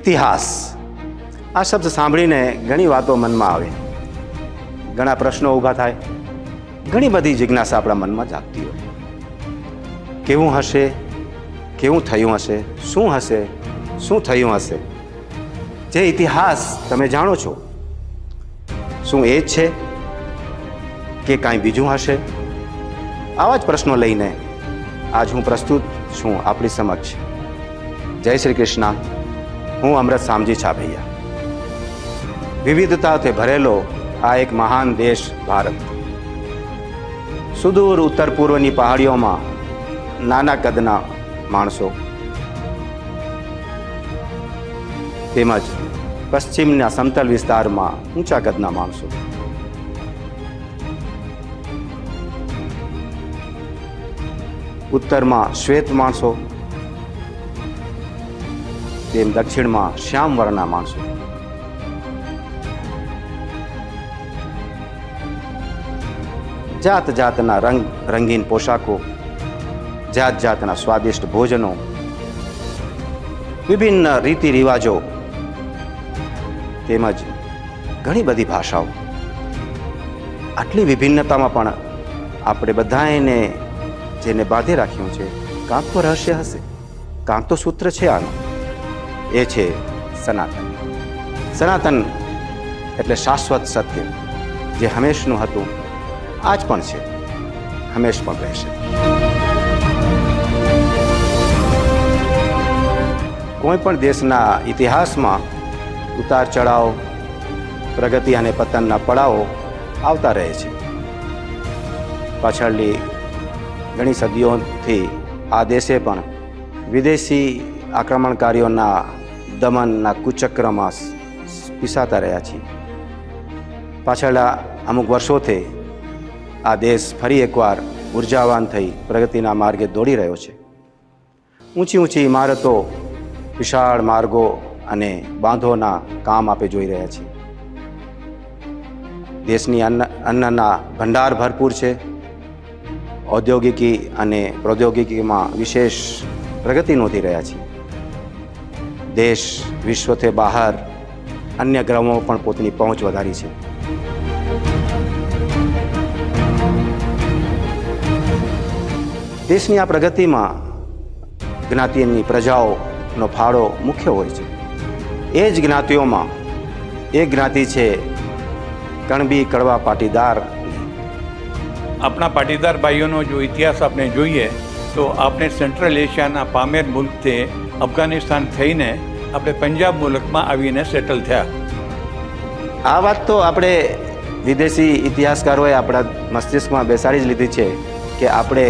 ઇતિહાસ આ શબ્દ સાંભળીને ઘણી વાતો મનમાં આવે, ઘણા પ્રશ્નો ઊભા થાય, ઘણી બધી જિજ્ઞાસા આપણા મનમાં જાગતી હોય. કેવું હશે, કેવું થયું હશે, શું થયું હશે? જે ઇતિહાસ તમે જાણો છો, શું એ જ છે કે કાંઈ બીજું હશે? આવા જ પ્રશ્નો લઈને આજ હું પ્રસ્તુત છું આપણી સમક્ષ. જય શ્રી કૃષ્ણ. હું અમૃત શામજી છાભૈયા. વિવિધતાથી ભરેલો આ એક મહાન દેશ ભારત, સુદૂર ઉત્તર પૂર્વની પહાડીઓમાં નાના કદના માણસો તેમજ પશ્ચિમના સમતલ વિસ્તારમાં ઊંચા કદના માણસો, ઉત્તરમાં શ્વેત માણસો, તેમ દક્ષિણમાં શ્યામ વર્ણના માણસો. જાત જાતના રંગીન પોશાકો, જાત જાતના સ્વાદિષ્ટ ભોજનો, વિભિન્ન રીતિ રિવાજો તેમજ ઘણી બધી ભાષાઓ. આટલી વિભિન્નતામાં પણ આપણે બધાને જેને બાંધી રાખ્યું છે, કાંક તો રહસ્ય હશે, કાંક તો સૂત્ર છે આનું. એ છે સનાતન. સનાતન એટલે શાશ્વત સત્ય, જે હંમેશનું હતું, આજ પણ છે, હંમેશ પણ રહેશે. કોઈ પણ દેશના ઇતિહાસમાં ઉતાર ચઢાવ, પ્રગતિ અને પતનના પડાવો આવતા રહે છે. પાછળની ઘણી સદીઓથી આ દેશે પણ વિદેશી આક્રમણકારીઓના દમનના કુચક્રમાં પીસાતા રહ્યા છીએ. પાછળના અમુક વર્ષોથી આ દેશ ફરી એકવાર ઉર્જાવાન થઈ પ્રગતિના માર્ગે દોડી રહ્યો છે. ઊંચી ઊંચી ઇમારતો, વિશાળ માર્ગો અને બાંધોના કામ આપણે જોઈ રહ્યા છીએ. દેશની અન્નના ભંડાર ભરપૂર છે. ઔદ્યોગિકી અને પ્રૌદ્યોગિકીમાં વિશેષ પ્રગતિ નોંધી રહ્યા છીએ. દેશ વિશ્વથી બહાર અન્ય ગ્રહોમાં પણ પોતાની પહોંચ વધારી છે. દેશની આ પ્રગતિમાં જ્ઞાતિની પ્રજાઓનો ફાળો મુખ્ય હોય છે. એ જ જ્ઞાતિઓમાં એક જ્ઞાતિ છે કણબી કડવા પાટીદાર. આપણા પાટીદાર ભાઈઓનો જો ઇતિહાસ આપણે જોઈએ તો આપણે સેન્ટ્રલ એશિયાના પામેર મુલ્કથી અફઘાનિસ્તાન થઈને આપણે પંજાબ મુલકમાં આવીને સેટલ થયા. આ વાત તો આપણે વિદેશી ઇતિહાસકારોએ આપણા મસ્તિષ્કમાં બેસાડી જ લીધી છે કે આપણે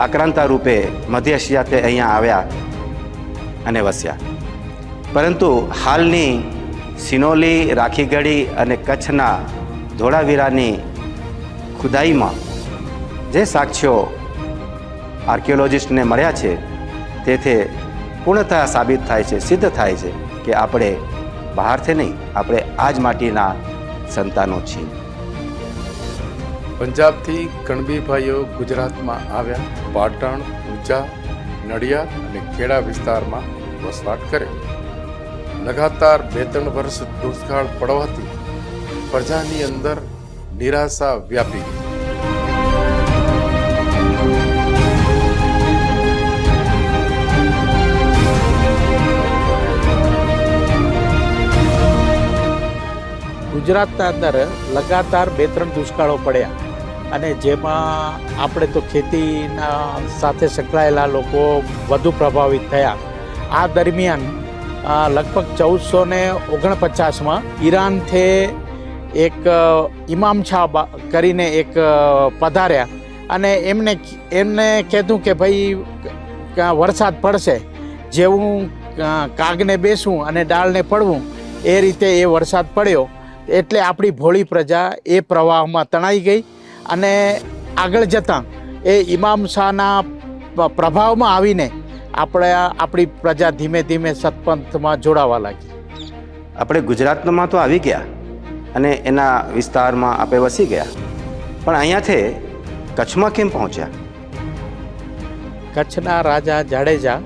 આક્રાંતા રૂપે મધ્ય એશિયાથી અહીંયા આવ્યા અને વસ્યા. પરંતુ હાલની સિનોલી, રાખીગઢી અને કચ્છના ધોળાવીરાની ખુદાઈમાં જે સાક્ષ્યો આર્કિયોલોજિસ્ટને મળ્યા છે, તેથી પૂર્ણતઃ સાબિત થાય છે, સિદ્ધ થાય છે કે આપણે બહારથી નહીં, આપણે આ જ માટીના સંતાનો છીએ. પંજાબથી કણબી ભાઈઓ ગુજરાતમાં આવ્યા, પાટણ, ઊંચા, નડિયાદ અને ખેડા વિસ્તારમાં વસવાટ કર્યો. લગાતાર 2-3 વર્ષ દુષ્કાળ પડવાથી પ્રજાની અંદર નિરાશા વ્યાપી ગઈ. ગુજરાતના અંદર લગાતાર 2-3 દુષ્કાળો પડ્યા અને જેમાં આપણે તો ખેતીના સાથે સંકળાયેલા લોકો વધુ પ્રભાવિત થયા. આ દરમિયાન લગભગ 1449માં ઈરાનથી એક ઇમામ શાહ કરીને એક પધાર્યા અને એમને કીધું કે ભાઈ વરસાદ પડશે, જેવું કાગને બેસવું અને ડાળને પડવું એ રીતે એ વરસાદ પડ્યો. એટલે આપણી ભોળી પ્રજા એ પ્રવાહમાં તણાઈ ગઈ અને આગળ જતાં એ ઇમામ શાહના પ્રભાવમાં આવીને આપણી પ્રજા ધીમે ધીમે સતપંથમાં જોડાવા લાગી. આપણે ગુજરાતમાં તો આવી ગયા અને એના વિસ્તારમાં આપણે વસી ગયા, પણ અહીંયાથી કચ્છમાં કેમ પહોંચ્યા? કચ્છના રાજા જાડેજા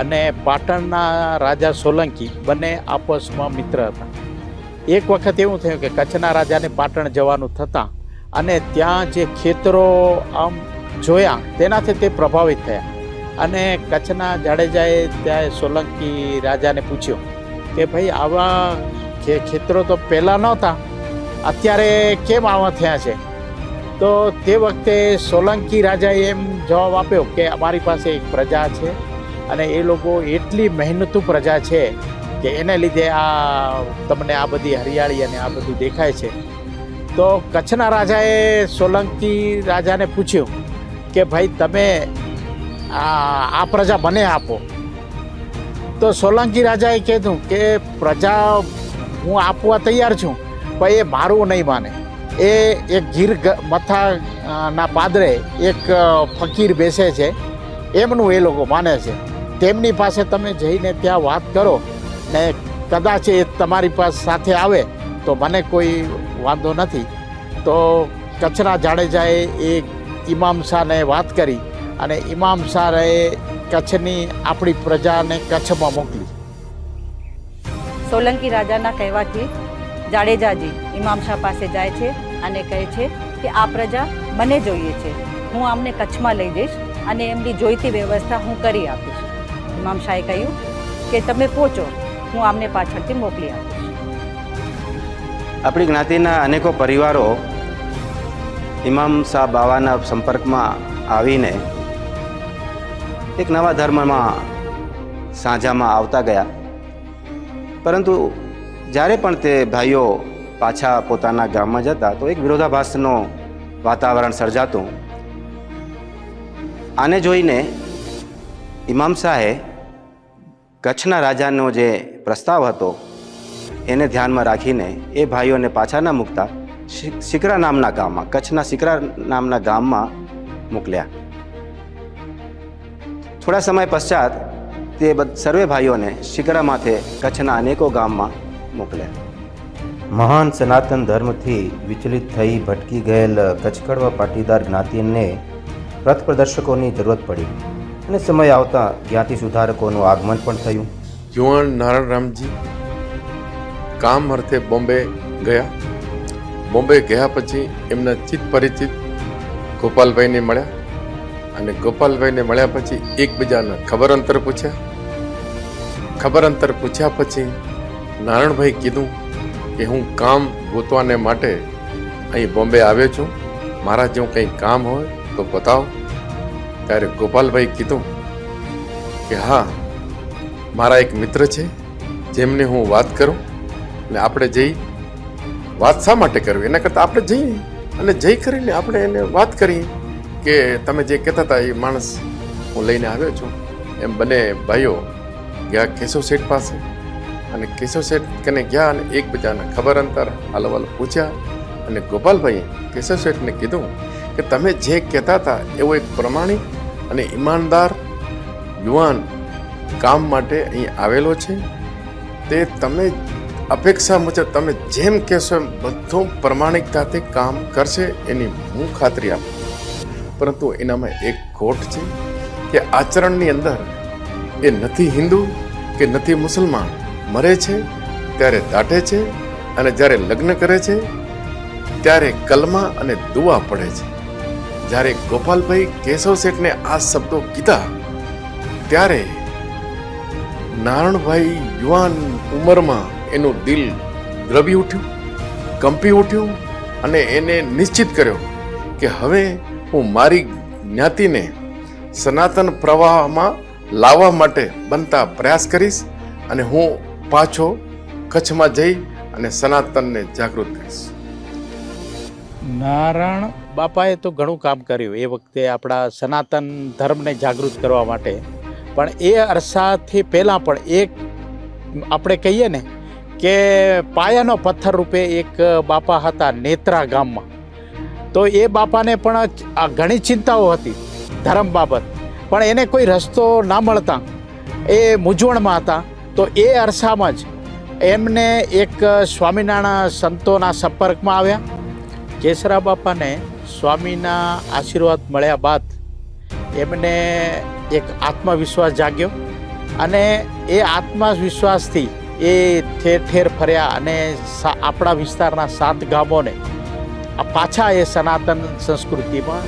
અને પાટણના રાજા સોલંકી બંને આપસમાં મિત્ર હતા. એક વખત એવું થયું કે કચ્છના રાજાને પાટણ જવાનું થતાં અને ત્યાં જે ખેતરો આમ જોયા તેનાથી તે પ્રભાવિત થયા અને કચ્છના જાડેજાએ ત્યાં સોલંકી રાજાને પૂછ્યું કે ભાઈ આવા ખેતરો તો પહેલાં નહોતા, અત્યારે કેમ આવા થયા છે? તો તે વખતે સોલંકી રાજાએ એમ જવાબ આપ્યો કે અમારી પાસે એક પ્રજા છે અને એ લોકો એટલી મહેનતુ પ્રજા છે કે એને લીધે તમને આ બધી હરિયાળી અને આ બધું દેખાય છે. તો કચ્છના રાજાએ સોલંકી રાજાને પૂછ્યું કે ભાઈ તમે આ પ્રજા મને આપો. તો સોલંકી રાજાએ કીધું કે પ્રજા હું આપવા તૈયાર છું, પણ એ મારું નહીં માને. એ એક ગીર મથાના પાદરે એક ફકીર બેસે છે, એમનું એ લોકો માને છે. તેમની પાસે તમે જઈને ત્યાં વાત કરો ને કદાચ એ તમારી પાસે સાથે આવે તો મને કોઈ વાંધો નથી. તો કચ્છના જાડેજાએ એ ઇમામ શાહને વાત કરી અને ઇમામ શાહે કચ્છની આપણી પ્રજાને કચ્છમાં મોકલી. સોલંકી રાજાના કહેવાથી જાડેજાજી ઇમામ શાહ પાસે જાય છે અને કહે છે કે આ પ્રજા મને જોઈએ છે, હું આમને કચ્છમાં લઈ જઈશ અને એમની જોઈતી વ્યવસ્થા હું કરી આપીશ. ઇમામ શાહે કહ્યું કે તમે પહોંચો, હું આમને પાછળથી મોકલી આપીશ. આપણી જ્ઞાતિના અનેકો પરિવારો ઇમામ શાહ બાવાના સંપર્કમાં આવીને એક નવા ધર્મમાં સાંઝામાં આવતા ગયા. પરંતુ જ્યારે પણ તે ભાઈઓ પાછા પોતાના ગામમાં જતા તો એક વિરોધાભાસનો વાતાવરણ સર્જાતું. આને જોઈને ઇમામ શાહે કચ્છના રાજાનો જે પ્રસ્તાવ હતો એને ધ્યાનમાં રાખીને એ ભાઈઓને પાછા ન મૂકતા સિકરા નામના ગામમાં, કચ્છના સિકરા નામના ગામમાં મોકલ્યા. થોડા સમય પશ્ચાત તે સર્વે ભાઈઓને સિકરા માથે કચ્છના અનેકો ગામમાં મોકલ્યા. મહાન સનાતન ધર્મથી વિચલિત થઈ ભટકી ગયેલ કચ્છકડવા પાટીદાર જ્ઞાતિને રથ પ્રદર્શકોની જરૂરત પડી અને સમય આવતા જ્ઞાતિ સુધારકોનું આગમન પણ થયું. યુવાન નારાયણ રામજી કામ અર્થે બોમ્બે ગયા. બોમ્બે ગયા પછી એમના ચિત પરિચિત ગોપાલભાઈને મળ્યા અને ગોપાલભાઈને મળ્યા પછી એકબીજાના ખબર અંતર પૂછ્યા. ખબર અંતર પૂછ્યા પછી નારાયણભાઈ કીધું કે હું કામ ગોતવાને માટે અહીં બોમ્બે આવ્યો છું, મારા જેવું કંઈ કામ હોય તો બતાવો. ત્યારે ગોપાલભાઈ કીધું કે હા, મારા એક મિત્ર છે જેમને હું વાત કરું અને આપણે જઈ વાત શા માટે કરવી, એના કરતાં આપણે જઈએ અને જઈ કરીને આપણે એને વાત કરીએ કે તમે જે કહેતા હતા એ માણસ હું લઈને આવ્યો છું. એમ બંને ભાઈઓ ગયા કેશવ શેઠ પાસે અને કેશવ શેઠ કને ગયા અને એકબીજાના ખબર અંતર હાલવાલ પૂછ્યા અને ગોપાલભાઈએ કેશવ શેઠને કીધું કે તમે જે કહેતા હતા એવો એક પ્રમાણિક અને ઈમાનદાર યુવાન કામ માટે અહીં આવેલો છે. તે તમે અપેક્ષા મુજબ તમે જેમ કહેશો એમ બધું પ્રમાણિકતાથી કામ કરશે એની હું ખાતરી આપું. પરંતુ એનામાં એક ખોટ છે કે આચરણની અંદર એ નથી હિન્દુ કે નથી મુસલમાન. મરે છે ત્યારે દાટે છે અને જ્યારે લગ્ન કરે છે ત્યારે કલમા અને દુઆ પડે છે. જ્યારે ગોપાલભાઈ કેશવ શેઠને આ શબ્દો કીધા ત્યારે નારણભાઈ યુવાન ઉંમરમાં એનું દિલ દ્રવી ઉઠ્યું, કંપી ઉઠ્યું અને એને નિશ્ચિત કર્યો કે હવે હું મારી જ્ઞાતિને સનાતન પ્રવાહમાં લાવવા માટે બનતા પ્રયાસ કરીશ અને હું પાછો કચ્છમાં જઈ અને સનાતનને જાગૃત કરીશ. નારાયણ બાપાએ તો ઘણું કામ કર્યું એ વખતે આપણા સનાતન ધર્મને જાગૃત કરવા માટે. પણ એ અરસાથી પહેલાં પણ એક આપણે કહીએ ને કે પાયાનો પથ્થર રૂપે એક બાપા હતા નેત્રા ગામમાં. તો એ બાપાને પણ ઘણી ચિંતાઓ હતી ધર્મ બાબત, પણ એને કોઈ રસ્તો ના મળતા એ મૂંઝવણમાં હતા. તો એ અરસામાં જ એમને એક સ્વામિનારાયણ સંતોના સંપર્કમાં આવ્યા. કેસરા બાપાને સ્વામીના આશીર્વાદ મળ્યા બાદ એમને એક આત્મવિશ્વાસ જાગ્યો અને એ આત્મવિશ્વાસથી એ ઠેર ઠેર ફર્યા અને આપણા વિસ્તારના 7 ગામોને પાછા એ સનાતન સંસ્કૃતિમાં